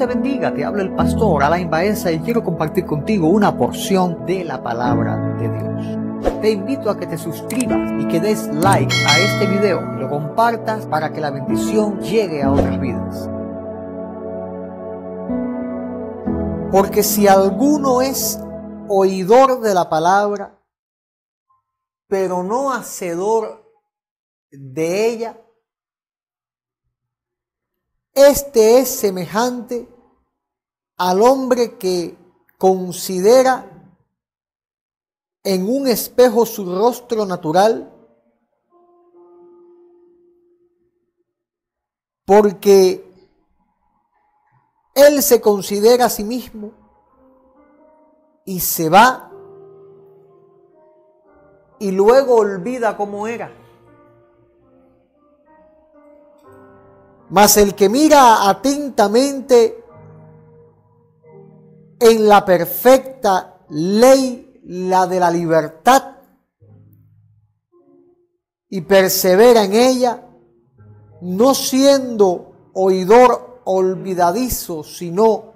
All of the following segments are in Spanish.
te bendiga, te habla el pastor Alain Baeza y quiero compartir contigo una porción de la palabra de Dios. Te invito a que te suscribas y que des like a este video y lo compartas para que la bendición llegue a otras vidas. Porque si alguno es oidor de la palabra, pero no hacedor de ella, este es semejante al hombre que considera en un espejo su rostro natural, porque él se considera a sí mismo y se va y luego olvida cómo era. Mas el que mira atentamente en la perfecta ley, la de la libertad, y persevera en ella, no siendo oidor olvidadizo, sino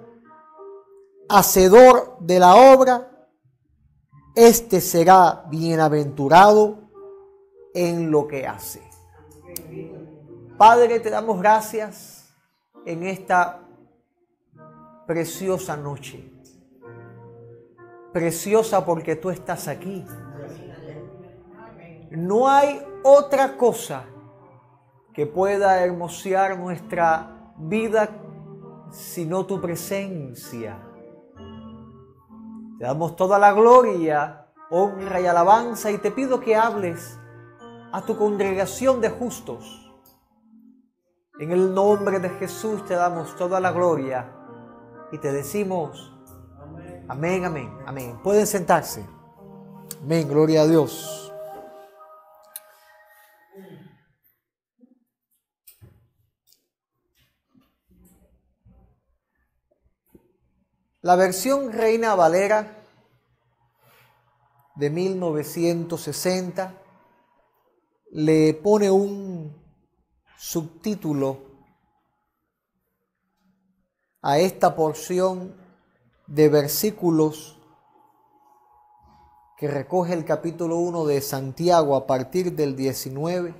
hacedor de la obra, este será bienaventurado en lo que hace. Padre, te damos gracias en esta preciosa noche. Preciosa porque tú estás aquí. No hay otra cosa que pueda hermosear nuestra vida sino tu presencia. Te damos toda la gloria, honra y alabanza y te pido que hables a tu congregación de justos. En el nombre de Jesús te damos toda la gloria y te decimos amén, amén, amén. Pueden sentarse. Amén, gloria a Dios. La versión Reina Valera de 1960 le pone un subtítulo a esta porción de versículos que recoge el capítulo 1 de Santiago a partir del 19,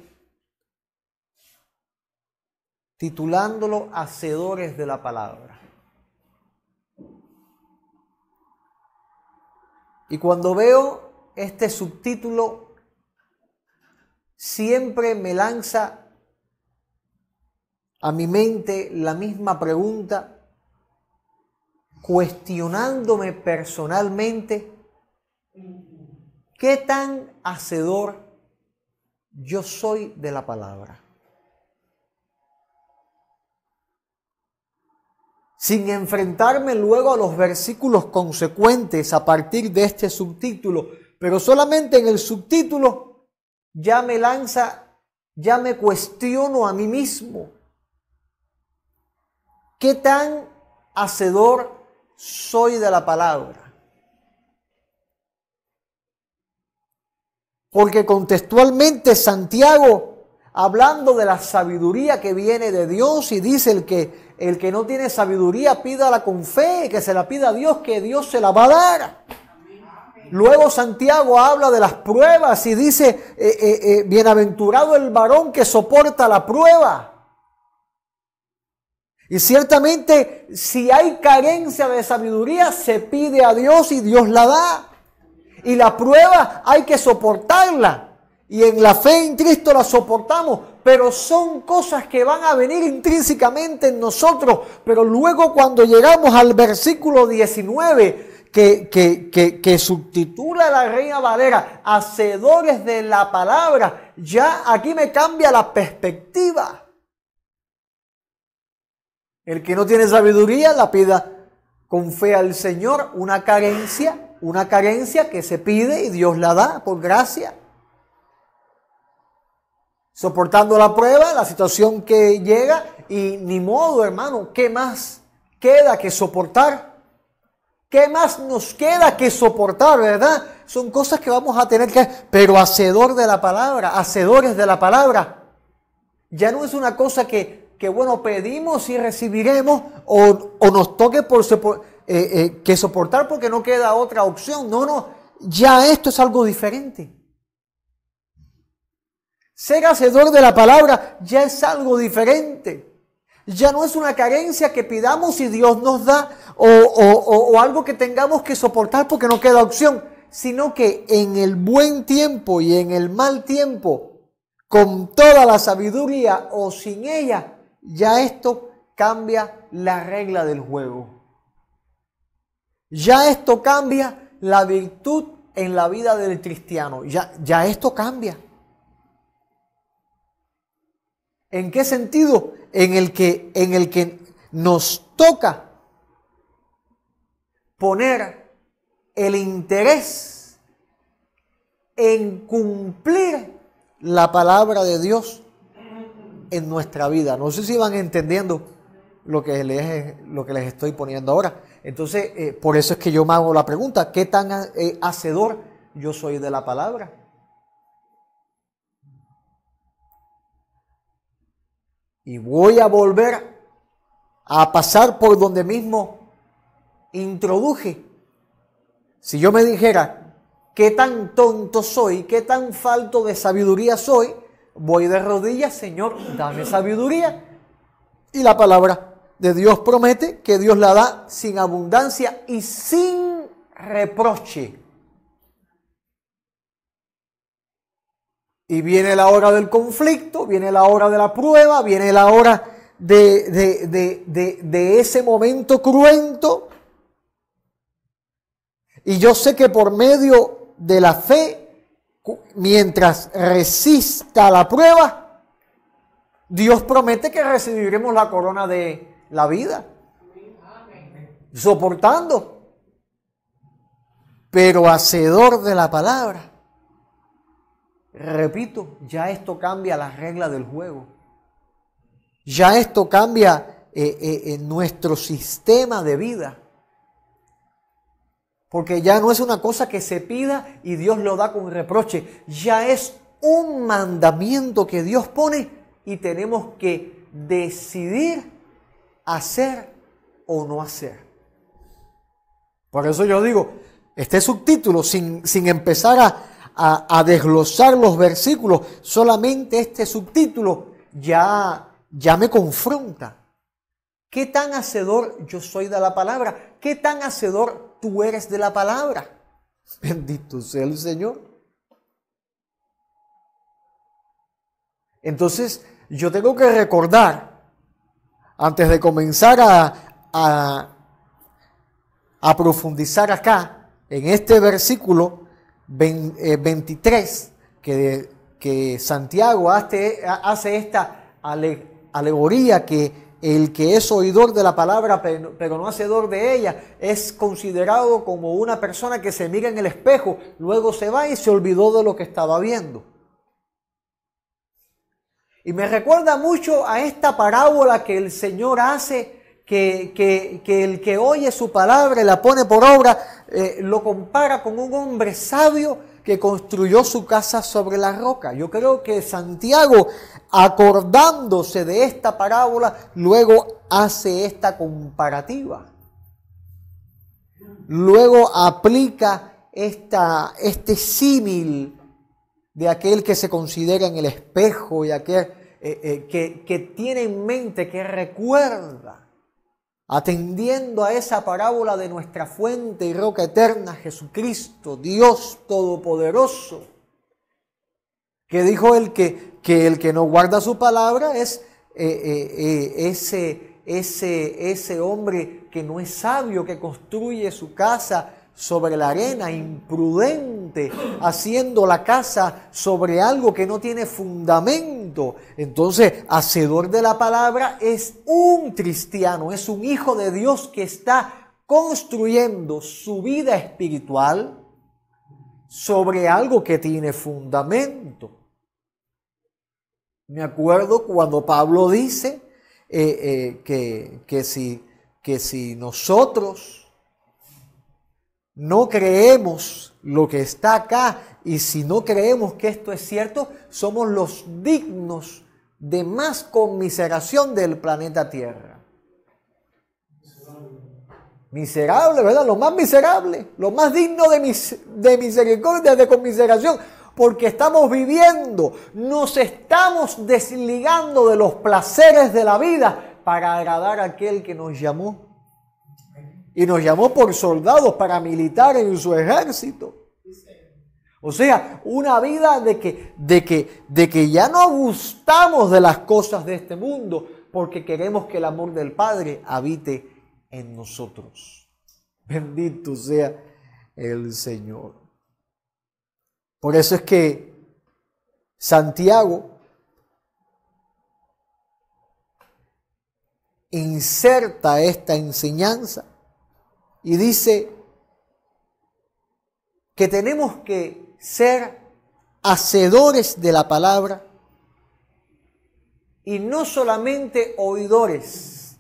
titulándolo Hacedores de la Palabra. Y cuando veo este subtítulo, siempre me lanza a mi mente la misma pregunta, cuestionándome personalmente, ¿qué tan hacedor yo soy de la palabra? Sin enfrentarme luego a los versículos consecuentes a partir de este subtítulo, pero solamente en el subtítulo ya me cuestiono a mí mismo. ¿Qué tan hacedor soy de la palabra? Porque contextualmente Santiago, hablando de la sabiduría que viene de Dios, y dice el que no tiene sabiduría pídala con fe, que se la pida a Dios, que Dios se la va a dar. Luego Santiago habla de las pruebas y dice, bienaventurado el varón que soporta la prueba. Y ciertamente, si hay carencia de sabiduría, se pide a Dios y Dios la da. Y la prueba hay que soportarla. Y en la fe en Cristo la soportamos. Pero son cosas que van a venir intrínsecamente en nosotros. Pero luego cuando llegamos al versículo 19, que subtitula la Reina Valera, hacedores de la palabra, ya aquí me cambia la perspectiva. El que no tiene sabiduría la pida con fe al Señor, una carencia que se pide y Dios la da por gracia. Soportando la prueba, la situación que llega y ni modo, hermano, ¿qué más queda que soportar? ¿Qué más nos queda que soportar, verdad? Son cosas que vamos a tener que... Pero hacedor de la palabra, hacedores de la palabra, ya no es una cosa que bueno, pedimos y recibiremos, o nos toque que soportar porque no queda otra opción. No, ya esto es algo diferente. Ser hacedor de la palabra ya es algo diferente. Ya no es una carencia que pidamos y Dios nos da, o algo que tengamos que soportar porque no queda opción, sino que en el buen tiempo y en el mal tiempo, con toda la sabiduría o sin ella, ya esto cambia la regla del juego. Ya esto cambia la virtud en la vida del cristiano. Ya esto cambia. ¿En qué sentido? En el que nos toca poner el interés en cumplir la palabra de Dios en nuestra vida. No sé si van entendiendo lo que les estoy poniendo ahora. Entonces, por eso es que yo me hago la pregunta, ¿qué tan hacedor yo soy de la palabra? Y voy a volver a pasar por donde mismo introduje. Si yo me dijera qué tan tonto soy, qué tan falto de sabiduría soy, voy de rodillas, Señor, dame sabiduría. Y la palabra de Dios promete que Dios la da sin abundancia y sin reproche. Y viene la hora del conflicto, viene la hora de la prueba, viene la hora de ese momento cruento. Y yo sé que por medio de la fe, mientras resista la prueba, Dios promete que recibiremos la corona de la vida. Soportando. Pero hacedor de la palabra. Repito, ya esto cambia las reglas del juego. Ya esto cambia nuestro sistema de vida. Porque ya no es una cosa que se pida y Dios lo da con reproche. Ya es un mandamiento que Dios pone y tenemos que decidir hacer o no hacer. Por eso yo digo, este subtítulo, sin empezar a desglosar los versículos, solamente este subtítulo ya me confronta. ¿Qué tan hacedor yo soy de la palabra? ¿Qué tan hacedor tú eres de la palabra? Bendito sea el Señor. Entonces, yo tengo que recordar, antes de comenzar a profundizar acá, en este versículo 23, que Santiago hace esta alegoría que el que es oidor de la palabra pero no hacedor de ella es considerado como una persona que se mira en el espejo, luego se va y se olvidó de lo que estaba viendo. Y me recuerda mucho a esta parábola que el Señor hace, que el que oye su palabra y la pone por obra, lo compara con un hombre sabio que construyó su casa sobre la roca. Yo creo que Santiago, acordándose de esta parábola, luego hace esta comparativa. Luego aplica este símil de aquel que se considera en el espejo y aquel que tiene en mente, que recuerda, atendiendo a esa parábola de nuestra fuente y roca eterna, Jesucristo, Dios Todopoderoso, que dijo que el que no guarda su palabra es ese hombre que no es sabio, que construye su casa sobre la arena, imprudente, haciendo la casa sobre algo que no tiene fundamento. Entonces, hacedor de la palabra es un cristiano, es un hijo de Dios que está construyendo su vida espiritual sobre algo que tiene fundamento. Me acuerdo cuando Pablo dice que si nosotros no creemos lo que está acá y si no creemos que esto es cierto, somos los dignos de más conmiseración del planeta Tierra. Miserable, ¿verdad? Lo más miserable, lo más digno de misericordia, de conmiseración, porque estamos viviendo, nos estamos desligando de los placeres de la vida para agradar a aquel que nos llamó. Y nos llamó por soldados para militar en su ejército. O sea, una vida de que ya no gustamos de las cosas de este mundo porque queremos que el amor del Padre habite en nosotros. Bendito sea el Señor. Por eso es que Santiago inserta esta enseñanza y dice que tenemos que ser hacedores de la palabra y no solamente oidores.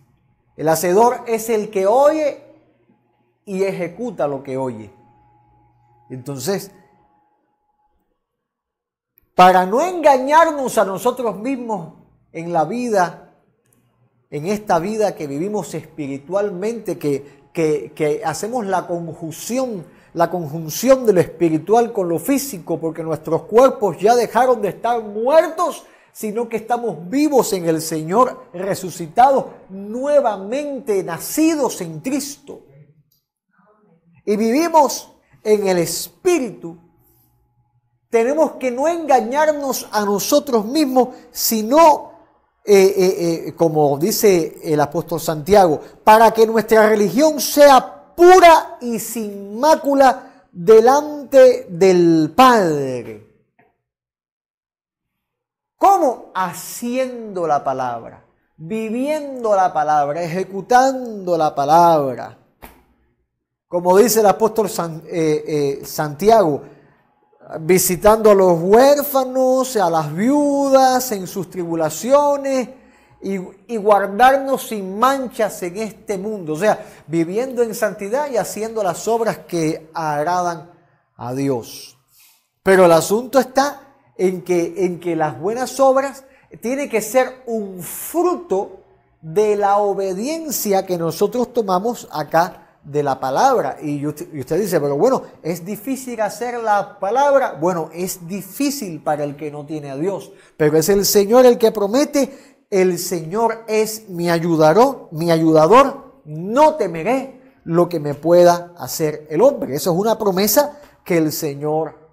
El hacedor es el que oye y ejecuta lo que oye. Entonces, para no engañarnos a nosotros mismos en la vida, en esta vida que vivimos espiritualmente, que hacemos la conjunción de lo espiritual con lo físico, porque nuestros cuerpos ya dejaron de estar muertos, sino que estamos vivos en el Señor, resucitados, nuevamente nacidos en Cristo. Y vivimos en el Espíritu. Tenemos que no engañarnos a nosotros mismos, sino, como dice el apóstol Santiago, para que nuestra religión sea pura y sin mácula delante del Padre. ¿Cómo? Haciendo la palabra, viviendo la palabra, ejecutando la palabra. Como dice el apóstol Santiago, visitando a los huérfanos, a las viudas en sus tribulaciones y guardarnos sin manchas en este mundo. O sea, viviendo en santidad y haciendo las obras que agradan a Dios. Pero el asunto está en que las buenas obras tienen que ser un fruto de la obediencia que nosotros tomamos acá de la palabra. Y usted dice, pero bueno, ¿es difícil hacer la palabra? Bueno, es difícil para el que no tiene a Dios, pero es el Señor el que promete: el Señor es mi ayudador, no temeré lo que me pueda hacer el hombre. Eso es una promesa que el Señor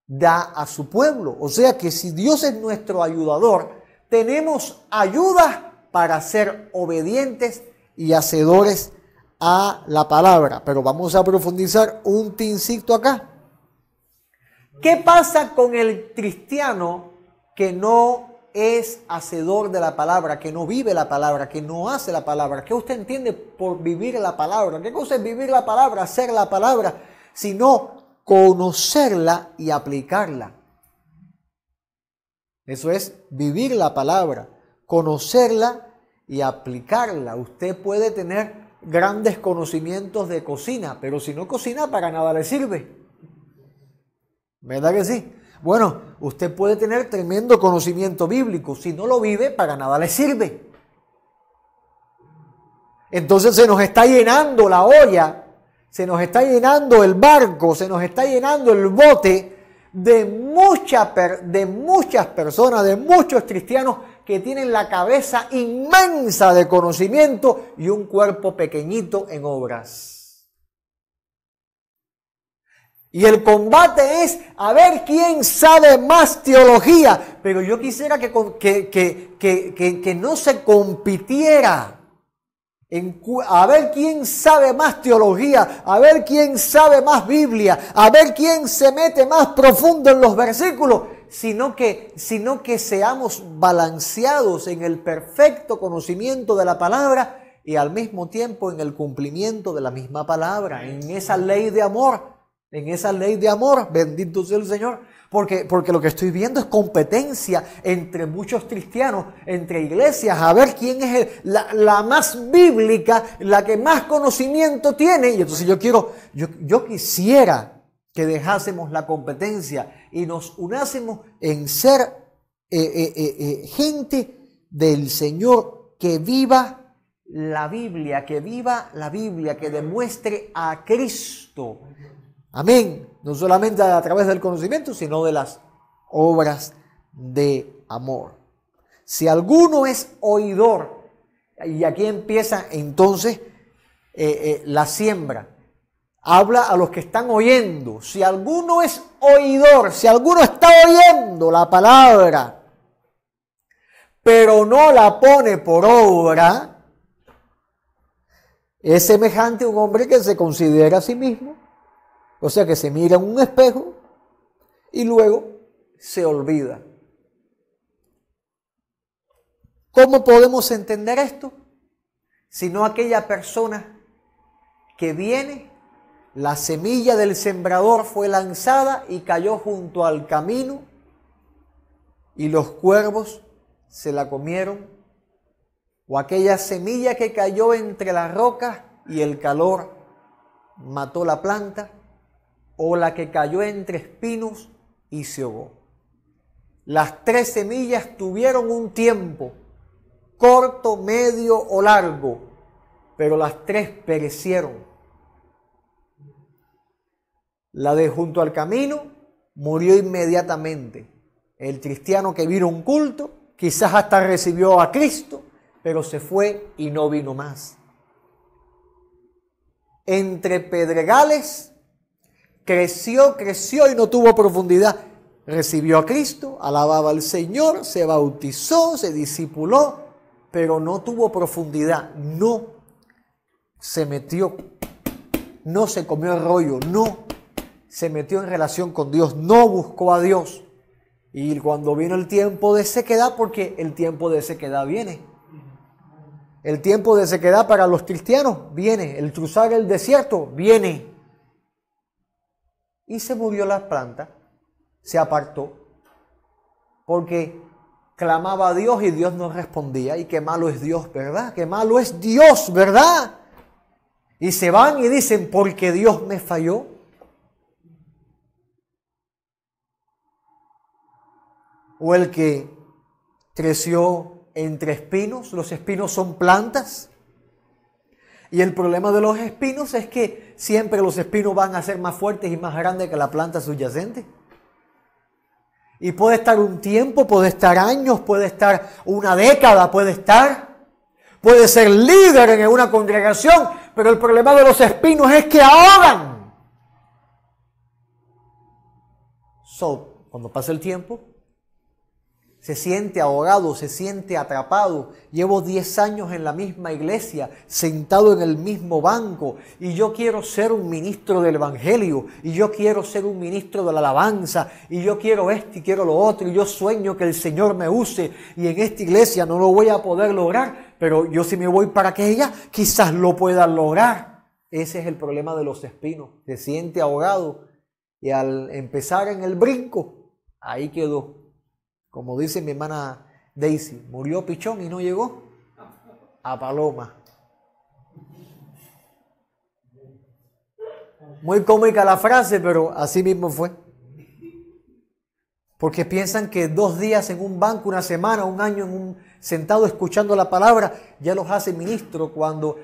da a su pueblo. O sea que si Dios es nuestro ayudador, tenemos ayuda para ser obedientes y hacedores a la palabra. Pero vamos a profundizar un tincito acá. ¿Qué pasa con el cristiano que no es hacedor de la palabra, que no vive la palabra, que no hace la palabra? ¿Qué usted entiende por vivir la palabra? ¿Qué cosa es vivir la palabra, hacer la palabra, sino conocerla y aplicarla? Eso es vivir la palabra, conocerla y aplicarla. Usted puede tener grandes conocimientos de cocina, pero si no cocina, para nada le sirve. ¿Verdad que sí? Bueno, usted puede tener tremendo conocimiento bíblico, si no lo vive, para nada le sirve. Entonces se nos está llenando la olla, se nos está llenando el barco, se nos está llenando el bote de muchas personas, de muchos cristianos que tienen la cabeza inmensa de conocimiento y un cuerpo pequeñito en obras. Y el combate es a ver quién sabe más teología. Pero yo quisiera que no se compitiera a ver quién sabe más teología, a ver quién sabe más Biblia, a ver quién se mete más profundo en los versículos, sino que seamos balanceados en el perfecto conocimiento de la palabra y al mismo tiempo en el cumplimiento de la misma palabra, en esa ley de amor. En esa ley de amor, bendito sea el Señor, porque lo que estoy viendo es competencia entre muchos cristianos, entre iglesias, a ver quién es la más bíblica, la que más conocimiento tiene. Y entonces yo quisiera que dejásemos la competencia y nos unásemos en ser gente del Señor que viva la Biblia, que demuestre a Cristo. Amén. No solamente a través del conocimiento, sino de las obras de amor. Si alguno es oidor, y aquí empieza entonces la siembra. Habla a los que están oyendo. Si alguno es oidor, si alguno está oyendo la palabra, pero no la pone por obra, es semejante a un hombre que se considera a sí mismo, o sea que se mira en un espejo y luego se olvida. ¿Cómo podemos entender esto? Sino aquella persona que viene, la semilla del sembrador fue lanzada y cayó junto al camino y los cuervos se la comieron, o aquella semilla que cayó entre las rocas y el calor mató la planta, o la que cayó entre espinos y se ahogó. Las tres semillas tuvieron un tiempo, corto, medio o largo, pero las tres perecieron. La de junto al camino murió inmediatamente. El cristiano que vino a un culto, quizás hasta recibió a Cristo, pero se fue y no vino más. Entre pedregales, creció y no tuvo profundidad. Recibió a Cristo, alababa al Señor, se bautizó, se discipuló, pero no tuvo profundidad, no se metió, no se comió el rollo, no se metió en relación con Dios, no buscó a Dios. Y cuando vino el tiempo de sequedad, porque el tiempo de sequedad viene. El tiempo de sequedad para los cristianos viene, el cruzar el desierto viene. Y se murió la planta, se apartó, porque clamaba a Dios y Dios no respondía. Y qué malo es Dios, ¿verdad? Qué malo es Dios, ¿verdad? Y se van y dicen, porque Dios me falló. O el que creció entre espinos, los espinos son plantas. Y el problema de los espinos es que siempre los espinos van a ser más fuertes y más grandes que la planta subyacente. Y puede estar un tiempo, puede estar años, puede estar una década, puede ser líder en una congregación, pero el problema de los espinos es que ahogan. Cuando pasa el tiempo, se siente ahogado, se siente atrapado. Llevo 10 años en la misma iglesia, sentado en el mismo banco, y yo quiero ser un ministro del evangelio, y yo quiero ser un ministro de la alabanza, y yo quiero esto y quiero lo otro, y yo sueño que el Señor me use, y en esta iglesia no lo voy a poder lograr, pero yo si me voy para aquella, quizás lo pueda lograr. Ese es el problema de los espinos, se siente ahogado, y al empezar en el brinco, ahí quedó. Como dice mi hermana Daisy, murió pichón y no llegó a paloma. Muy cómica la frase, pero así mismo fue. Porque piensan que 2 días en un banco, 1 semana, 1 año sentado escuchando la palabra, ya los hace ministro cuando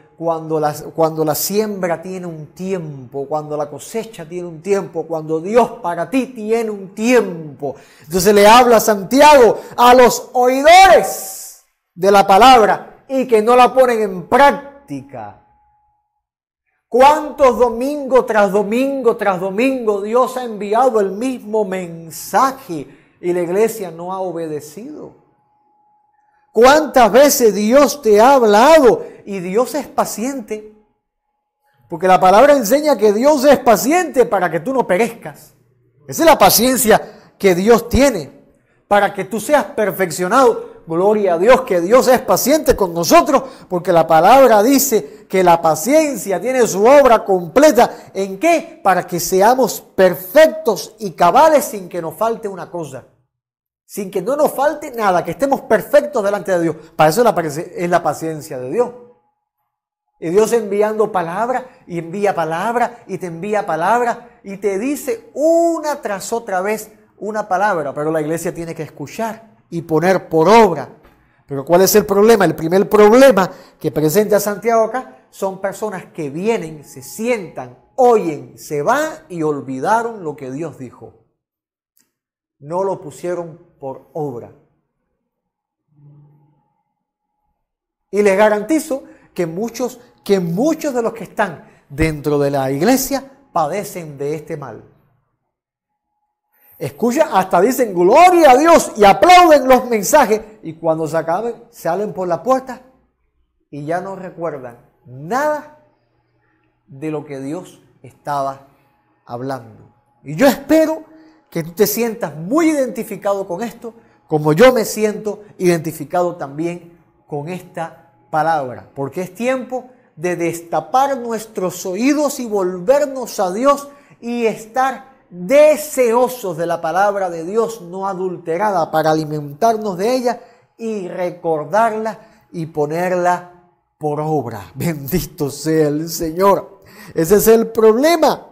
la siembra tiene un tiempo, cuando la cosecha tiene un tiempo, cuando Dios para ti tiene un tiempo. Entonces le habla Santiago a los oidores de la palabra y que no la ponen en práctica. ¿Cuántos domingo tras domingo tras domingo Dios ha enviado el mismo mensaje y la iglesia no ha obedecido? ¿Cuántas veces Dios te ha hablado? Y Dios es paciente, porque la palabra enseña que Dios es paciente para que tú no perezcas. Esa es la paciencia que Dios tiene, para que tú seas perfeccionado. Gloria a Dios que Dios es paciente con nosotros, porque la palabra dice que la paciencia tiene su obra completa. ¿En qué? Para que seamos perfectos y cabales sin que nos falte una cosa. Sin que no nos falte nada, que estemos perfectos delante de Dios. Para eso es la paciencia de Dios. Y Dios enviando palabra, y envía palabra, y te envía palabra, y te dice una tras otra vez una palabra, pero la iglesia tiene que escuchar. y poner por obra. Pero ¿cuál es el problema? El primer problema que presenta Santiago acá son personas que vienen, se sientan, oyen, se van y olvidaron lo que Dios dijo. No lo pusieron por obra. Y les garantizo que muchos de los que están dentro de la iglesia padecen de este mal. Escucha, hasta dicen gloria a Dios y aplauden los mensajes y cuando se acaben salen por la puerta y ya no recuerdan nada de lo que Dios estaba hablando. Y yo espero que tú te sientas muy identificado con esto, como yo me siento identificado también con esta palabra, porque es tiempo de destapar nuestros oídos y volvernos a Dios y estar deseosos de la palabra de Dios no adulterada para alimentarnos de ella y recordarla y ponerla por obra. Bendito sea el Señor. Ese es el problema.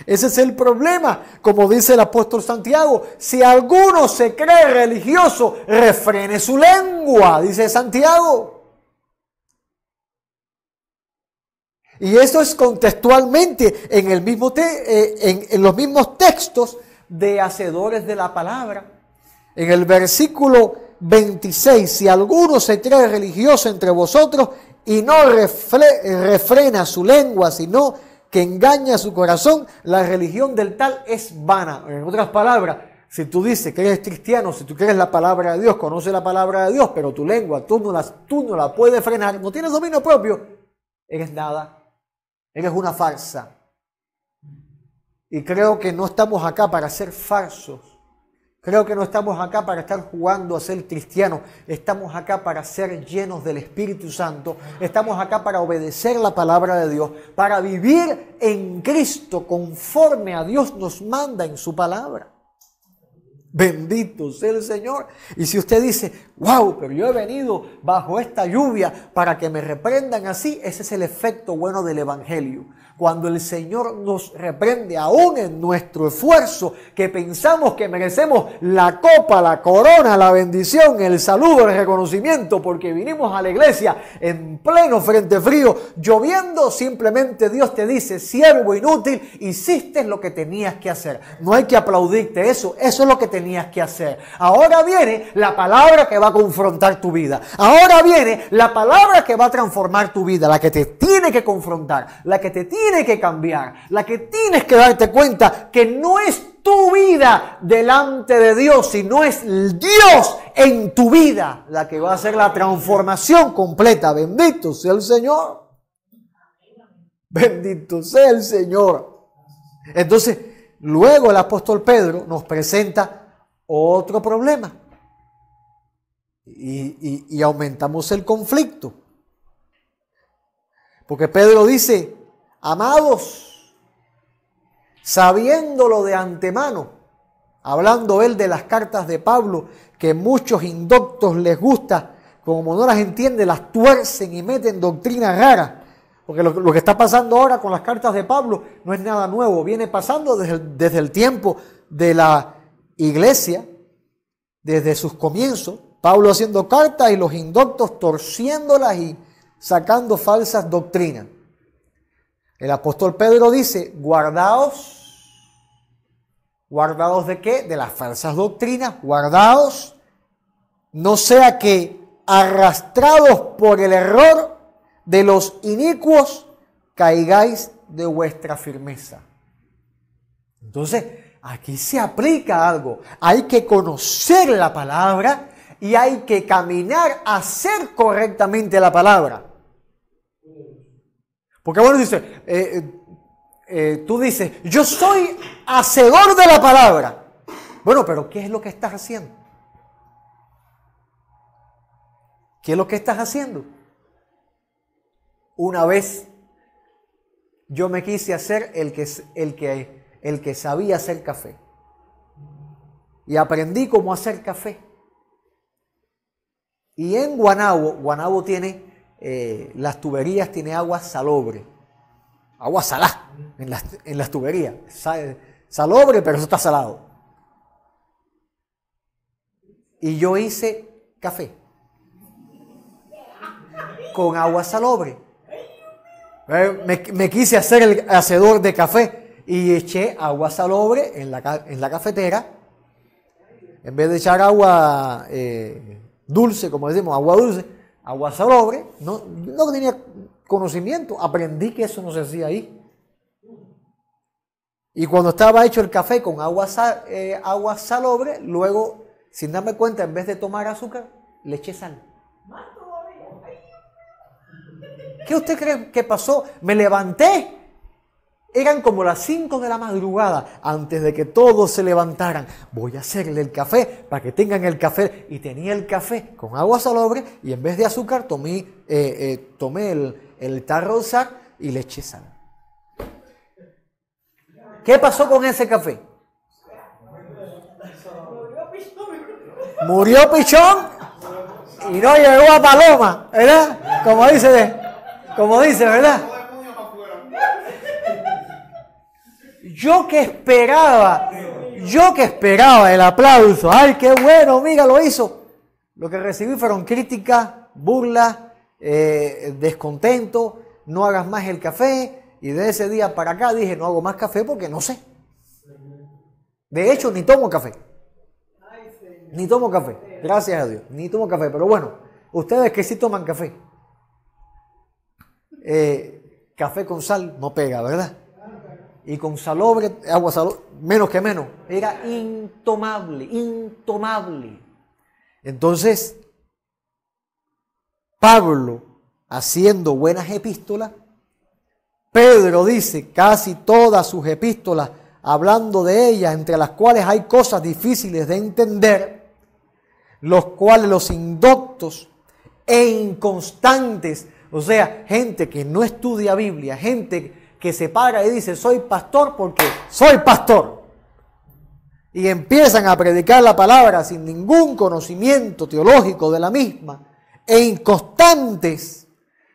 Ese es el problema. Como dice el apóstol Santiago, si alguno se cree religioso, refrene su lengua, dice Santiago. Y eso es contextualmente en el mismo en los mismos textos de hacedores de la palabra. En el versículo 26, si alguno se cree religioso entre vosotros y no refrena su lengua, sino que engaña su corazón, la religión del tal es vana. En otras palabras, si tú dices que eres cristiano, si tú crees la palabra de Dios, conoces la palabra de Dios, pero tu lengua tú no la puedes frenar, no tienes dominio propio, eres nada. Eres una farsa. Y creo que no estamos acá para ser falsos. Creo que no estamos acá para estar jugando a ser cristianos. Estamos acá para ser llenos del Espíritu Santo. Estamos acá para obedecer la palabra de Dios. Para vivir en Cristo conforme a Dios nos manda en su palabra. Bendito sea el Señor. Y si usted dice, wow, pero yo he venido bajo esta lluvia para que me reprendan así, ese es el efecto bueno del Evangelio. Cuando el Señor nos reprende, aún en nuestro esfuerzo, que pensamos que merecemos la copa, la corona, la bendición, el saludo, el reconocimiento, porque vinimos a la iglesia en pleno frente frío, lloviendo, simplemente Dios te dice, siervo inútil, hiciste lo que tenías que hacer. No hay que aplaudirte eso es lo que tenías que hacer. Ahora viene la palabra que va a confrontar tu vida. Ahora viene la palabra que va a transformar tu vida, la que te tiene que confrontar, la que te tiene que cambiar, la que tienes que darte cuenta que no es tu vida delante de Dios, sino es Dios en tu vida la que va a hacer la transformación completa. Bendito sea el Señor. Bendito sea el Señor. Entonces, luego el apóstol Pedro nos presenta otro problema y aumentamos el conflicto. Porque Pedro dice, amados, sabiéndolo de antemano, hablando él de las cartas de Pablo, que muchos indoctos les gusta, como no las entienden, las tuercen y meten doctrinas raras. Porque lo que está pasando ahora con las cartas de Pablo no es nada nuevo, viene pasando desde el tiempo de la iglesia, desde sus comienzos. Pablo haciendo cartas y los indoctos torciéndolas y sacando falsas doctrinas. El apóstol Pedro dice, guardaos. ¿Guardaos de qué? De las falsas doctrinas. Guardaos, no sea que arrastrados por el error de los inicuos caigáis de vuestra firmeza. Entonces, aquí se aplica algo. Hay que conocer la palabra y hay que caminar a hacer correctamente la palabra. Porque bueno, dice, tú dices, yo soy hacedor de la palabra. Bueno, pero ¿qué es lo que estás haciendo? ¿Qué es lo que estás haciendo? Una vez yo me quise hacer el que sabía hacer café. Y aprendí cómo hacer café. Y en Guanabo tiene, las tuberías tiene agua salobre. Agua salada en las tuberías. Salobre, pero eso está salado. y yo hice café con agua salobre. Me quise hacer el hacedor de café y eché agua salobre en la cafetera. En vez de echar agua dulce, como decimos, agua dulce, agua salobre. No tenía conocimiento, aprendí que eso no se hacía ahí. Y cuando estaba hecho el café con agua salobre, luego, sin darme cuenta, en vez de tomar azúcar, le eché sal. ¿Qué usted cree que pasó? Me levanté. Eran como las 5 de la madrugada, antes de que todos se levantaran. Voy a hacerle el café para que tengan el café. Y tenía el café con agua salobre y en vez de azúcar tomé el tarro de sal y le eché sal. ¿Qué pasó con ese café? Murió pichón y no llegó a paloma, ¿verdad? Como dice, ¿verdad? Yo que esperaba el aplauso. ¡Ay, qué bueno! Mira, lo hizo. Lo que recibí fueron críticas, burlas, descontento. No hagas más el café. Y de ese día para acá dije, no hago más café porque no sé. De hecho, ni tomo café. Ni tomo café. Gracias a Dios. Ni tomo café. Pero bueno, ustedes que sí toman café. Café con sal no pega, ¿verdad? Y con salobre, agua salobre, menos que menos. Era intomable. Entonces, Pablo, haciendo buenas epístolas, Pedro dice casi todas sus epístolas, hablando de ellas, entre las cuales hay cosas difíciles de entender, los cuales los indoctos e inconstantes, o sea, gente que no estudia Biblia, gente que se para y dice, soy pastor porque soy pastor. Y empiezan a predicar la palabra sin ningún conocimiento teológico de la misma. E inconstantes.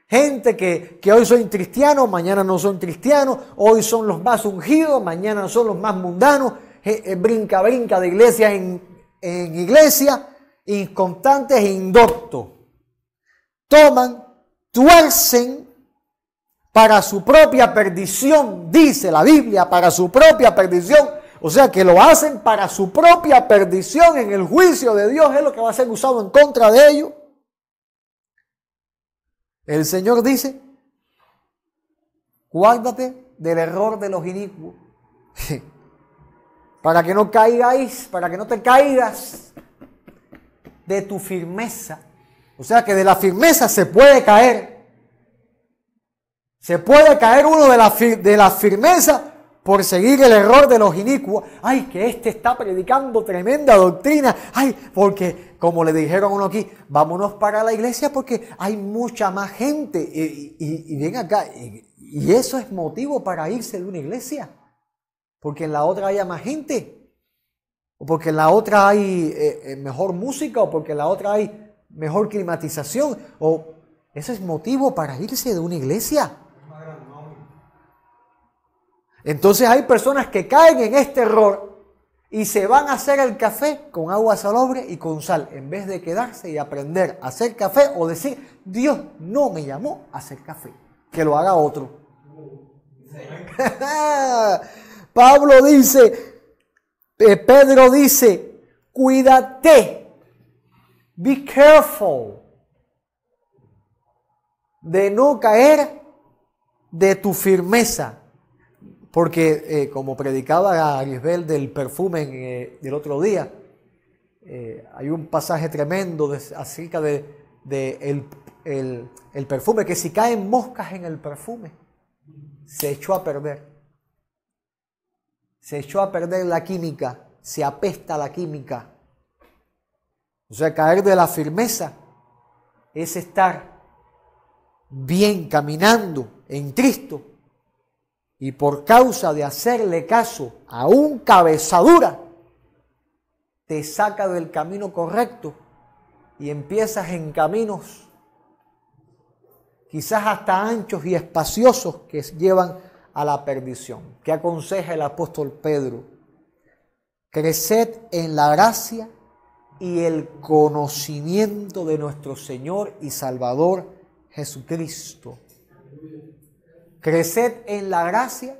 Gente que hoy son cristianos, mañana no son cristianos. Hoy son los más ungidos, mañana son los más mundanos. Brinca de iglesia en iglesia. Inconstantes e indoctos. Tuercen para su propia perdición, dice la Biblia, para su propia perdición. O sea que lo hacen para su propia perdición en el juicio de Dios, es lo que va a ser usado en contra de ellos. El Señor dice, guárdate del error de los inicuos, para que no caigáis, para que no te caigas de tu firmeza. O sea que de la firmeza se puede caer. Se puede caer uno de la firmeza por seguir el error de los inicuos. Ay, que este está predicando tremenda doctrina. Ay, porque como le dijeron a uno aquí, vámonos para la iglesia porque hay mucha más gente. Y ven acá, y eso es motivo para irse de una iglesia. Porque en la otra haya más gente. O porque en la otra hay mejor música. O porque en la otra hay mejor climatización. O ese es motivo para irse de una iglesia. Entonces hay personas que caen en este error y se van a hacer el café con agua salobre y con sal, en vez de quedarse y aprender a hacer café o decir, Dios no me llamó a hacer café, que lo haga otro. Pablo dice, Pedro dice, cuídate, be careful de no caer de tu firmeza. Porque como predicaba Arisbel del perfume del otro día, hay un pasaje tremendo acerca de el perfume, que si caen moscas en el perfume, se echó a perder. Se echó a perder la química, se apesta la química. O sea, caer de la firmeza es estar bien caminando en Cristo. Y por causa de hacerle caso a un cabezadura, te saca del camino correcto y empiezas en caminos quizás hasta anchos y espaciosos que llevan a la perdición. ¿Qué aconseja el apóstol Pedro? Creced en la gracia y el conocimiento de nuestro Señor y Salvador Jesucristo. Creced en la gracia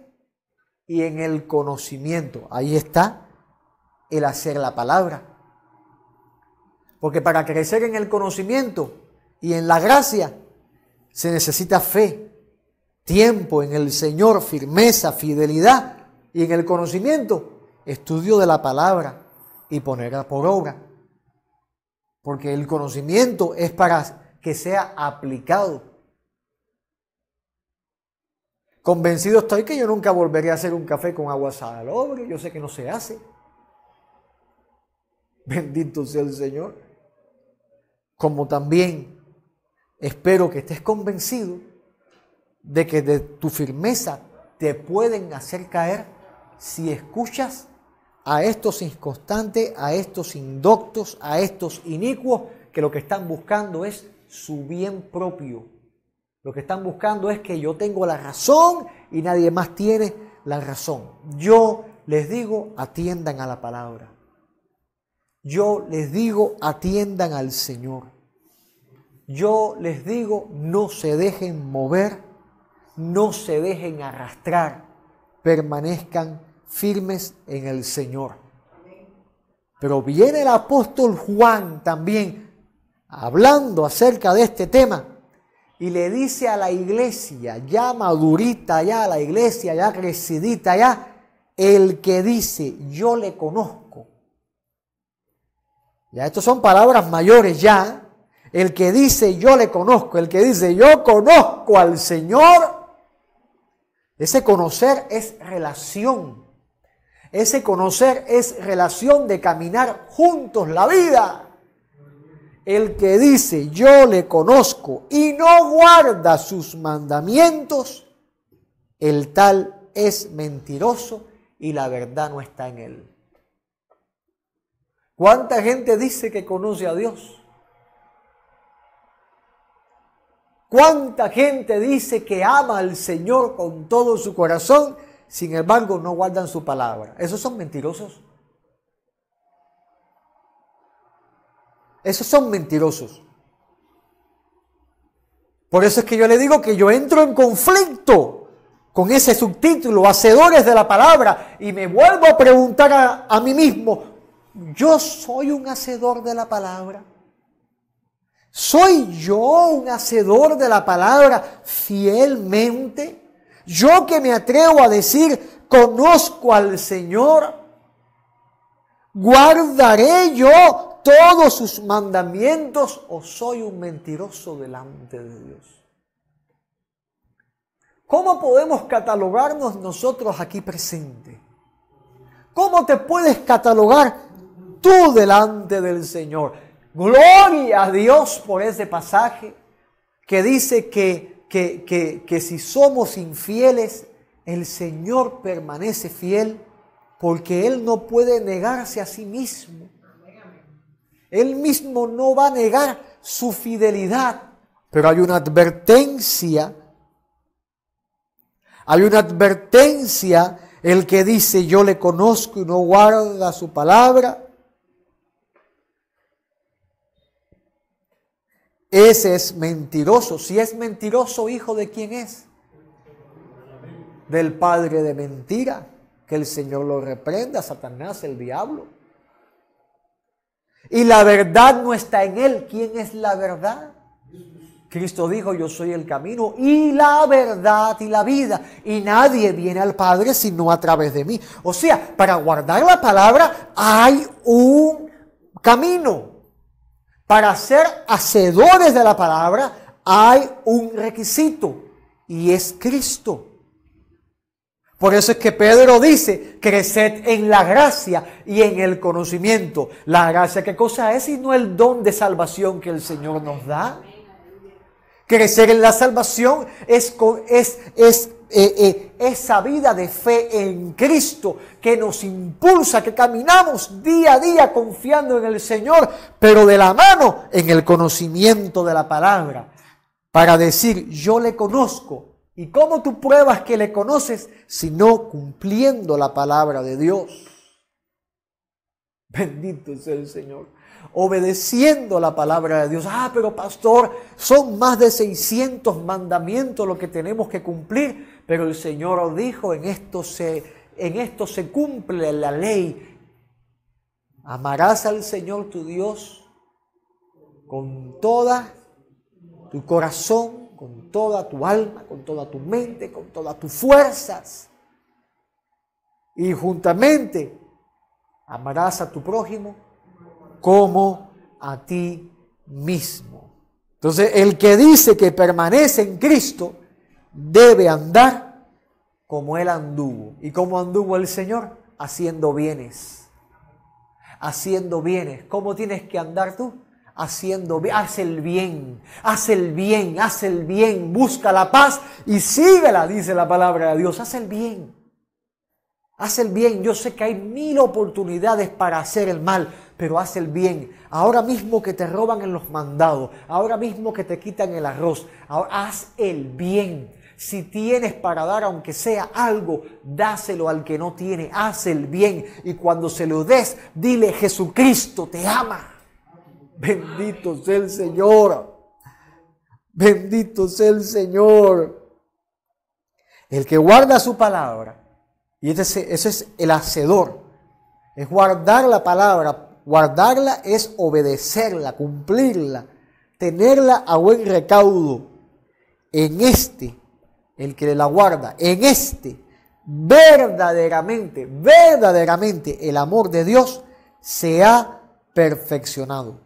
y en el conocimiento. Ahí está el hacer la palabra. Porque para crecer en el conocimiento y en la gracia se necesita fe, tiempo en el Señor, firmeza, fidelidad, y en el conocimiento, estudio de la palabra y ponerla por obra. Porque el conocimiento es para que sea aplicado. Convencido estoy que yo nunca volveré a hacer un café con agua salobre. Yo sé que no se hace. Bendito sea el Señor. Como también espero que estés convencido de que de tu firmeza te pueden hacer caer si escuchas a estos inconstantes, a estos indoctos, a estos inicuos, que lo que están buscando es su bien propio. Lo que están buscando es que yo tengo la razón y nadie más tiene la razón. Yo les digo, atiendan a la palabra. Yo les digo, atiendan al Señor. Yo les digo, no se dejen mover, no se dejen arrastrar, permanezcan firmes en el Señor. Pero viene el apóstol Juan también hablando acerca de este tema y le dice a la iglesia ya madurita, ya la iglesia ya crecidita, ya el que dice yo le conozco. Ya estas son palabras mayores ya. El que dice yo le conozco, el que dice yo conozco al Señor, ese conocer es relación. Ese conocer es relación de caminar juntos la vida. El que dice yo le conozco y no guarda sus mandamientos, el tal es mentiroso y la verdad no está en él. ¿Cuánta gente dice que conoce a Dios? ¿Cuánta gente dice que ama al Señor con todo su corazón? Sin embargo, no guardan su palabra. ¿Esos son mentirosos? Esos son mentirosos. Por eso es que yo le digo que yo entro en conflicto con ese subtítulo, hacedores de la palabra, y me vuelvo a preguntar a mí mismo, ¿yo soy un hacedor de la palabra? ¿Soy yo un hacedor de la palabra fielmente? Yo que me atrevo a decir, conozco al Señor, ¿guardaré yo todos sus mandamientos o soy un mentiroso delante de Dios? ¿Cómo podemos catalogarnos nosotros aquí presentes? ¿Cómo te puedes catalogar tú delante del Señor? Gloria a Dios por ese pasaje que dice que si somos infieles, el Señor permanece fiel porque Él no puede negarse a sí mismo. Él mismo no va a negar su fidelidad. Pero hay una advertencia. Hay una advertencia. El que dice yo le conozco y no guarda su palabra, ese es mentiroso. Si es mentiroso, ¿hijo de quién es? Del padre de mentira. Que el Señor lo reprenda, Satanás, el diablo. Y la verdad no está en él. ¿Quién es la verdad? Cristo dijo, yo soy el camino y la verdad y la vida. Y nadie viene al Padre sino a través de mí. O sea, para guardar la palabra hay un camino. Para ser hacedores de la palabra hay un requisito y es Cristo. Por eso es que Pedro dice, creced en la gracia y en el conocimiento. La gracia, ¿qué cosa es? Sino el don de salvación que el Señor nos da. Crecer en la salvación es esa vida de fe en Cristo que nos impulsa, que caminamos día a día confiando en el Señor, pero de la mano en el conocimiento de la palabra, para decir yo le conozco. ¿Y cómo tú pruebas que le conoces? Sino cumpliendo la palabra de Dios. Bendito sea el Señor. Obedeciendo la palabra de Dios. Pero pastor, son más de 600 mandamientos lo que tenemos que cumplir. Pero el Señor dijo, en esto se cumple la ley. Amarás al Señor tu Dios con toda tu corazón, con toda tu alma, con toda tu mente, con todas tus fuerzas. Y juntamente amarás a tu prójimo como a ti mismo. Entonces, el que dice que permanece en Cristo debe andar como Él anduvo. ¿Y cómo anduvo el Señor? Haciendo bienes. Haciendo bienes. ¿Cómo tienes que andar tú? Haciendo bien. Haz el bien, haz el bien, haz el bien. Busca la paz y síguela, dice la palabra de Dios. Haz el bien. Haz el bien. Yo sé que hay 1000 oportunidades para hacer el mal, pero haz el bien. Ahora mismo que te roban en los mandados, ahora mismo que te quitan el arroz, ahora haz el bien. Si tienes para dar, aunque sea algo, dáselo al que no tiene. Haz el bien. Y cuando se lo des, dile: Jesucristo te ama. Bendito sea el Señor. Bendito sea el Señor. El que guarda su palabra. Y ese es el hacedor. Es guardar la palabra. Guardarla es obedecerla, cumplirla, tenerla a buen recaudo. En el que la guarda, verdaderamente el amor de Dios se ha perfeccionado.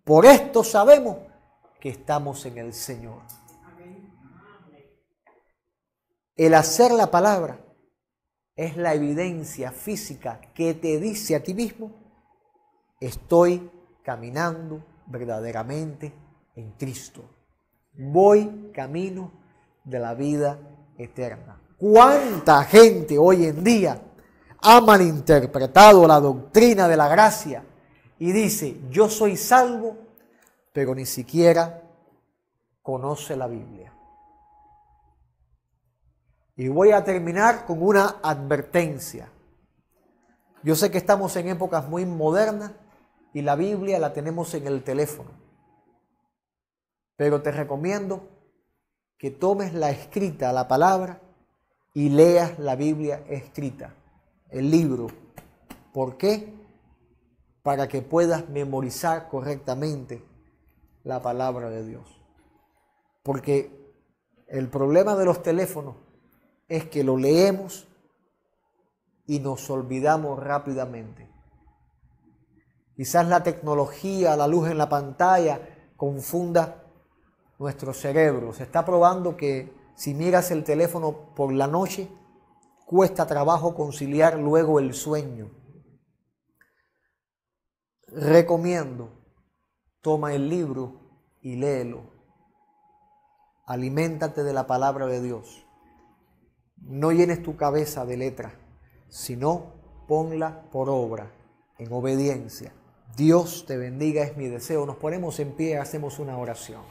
Por esto sabemos que estamos en el Señor. El hacer la palabra es la evidencia física que te dice a ti mismo: estoy caminando verdaderamente en Cristo. Voy camino de la vida eterna. ¿Cuánta gente hoy en día ha malinterpretado la doctrina de la gracia y dice: yo soy salvo, pero ni siquiera conoce la Biblia? Y voy a terminar con una advertencia. Yo sé que estamos en épocas muy modernas y la Biblia la tenemos en el teléfono, pero te recomiendo que tomes la escrita, la palabra, y leas la Biblia escrita, el libro. ¿Por qué? Para que puedas memorizar correctamente la palabra de Dios. Porque el problema de los teléfonos es que lo leemos y nos olvidamos rápidamente. Quizás la tecnología, la luz en la pantalla, confunda nuestro cerebro. Se está probando que si miras el teléfono por la noche, cuesta trabajo conciliar luego el sueño. Recomiendo, toma el libro y léelo. Aliméntate de la palabra de Dios. No llenes tu cabeza de letras, sino ponla por obra, en obediencia. Dios te bendiga, es mi deseo. Nos ponemos en pie y hacemos una oración.